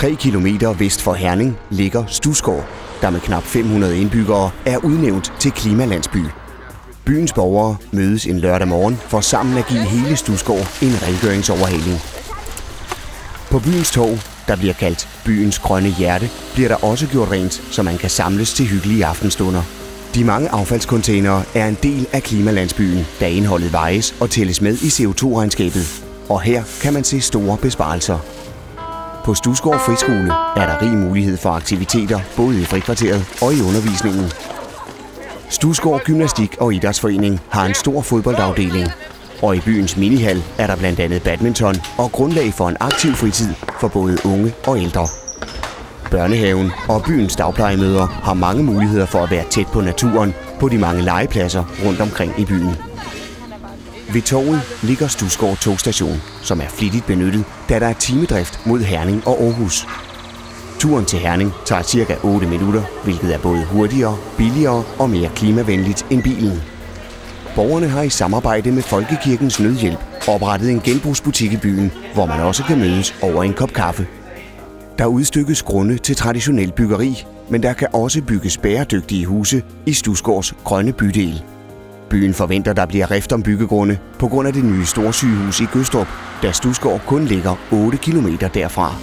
3 kilometer vest for Herning ligger Studsgård, der med knap 500 indbyggere er udnævnt til klimalandsby. Byens borgere mødes en lørdag morgen for sammen at give hele Studsgård en rengøringsoverhaling. På byens torv, der bliver kaldt byens grønne hjerte, bliver der også gjort rent, så man kan samles til hyggelige aftenstunder. De mange affaldscontainere er en del af klimalandsbyen, da indholdet vejes og tælles med i CO2-regnskabet. Og her kan man se store besparelser. På Studsgård Friskole er der rig mulighed for aktiviteter både i frikvarteret og i undervisningen. Studsgård Gymnastik- og Idrætsforening har en stor fodboldafdeling. Og i byens minihal er der blandt andet badminton og grundlag for en aktiv fritid for både unge og ældre. Børnehaven og byens dagplejemødre har mange muligheder for at være tæt på naturen på de mange legepladser rundt omkring i byen. Ved torvet ligger Studsgård togstation, som er flittigt benyttet, da der er timedrift mod Herning og Aarhus. Turen til Herning tager ca. 8 minutter, hvilket er både hurtigere, billigere og mere klimavenligt end bilen. Borgerne har i samarbejde med Folkekirkens Nødhjælp oprettet en genbrugsbutik i byen, hvor man også kan mødes over en kop kaffe. Der udstykkes grunde til traditionel byggeri, men der kan også bygges bæredygtige huse i Studsgårds grønne bydel. Byen forventer, der bliver rift om byggegrunde på grund af det nye storsygehus i Gødstrup, da Studsgård kun ligger 8 kilometer derfra.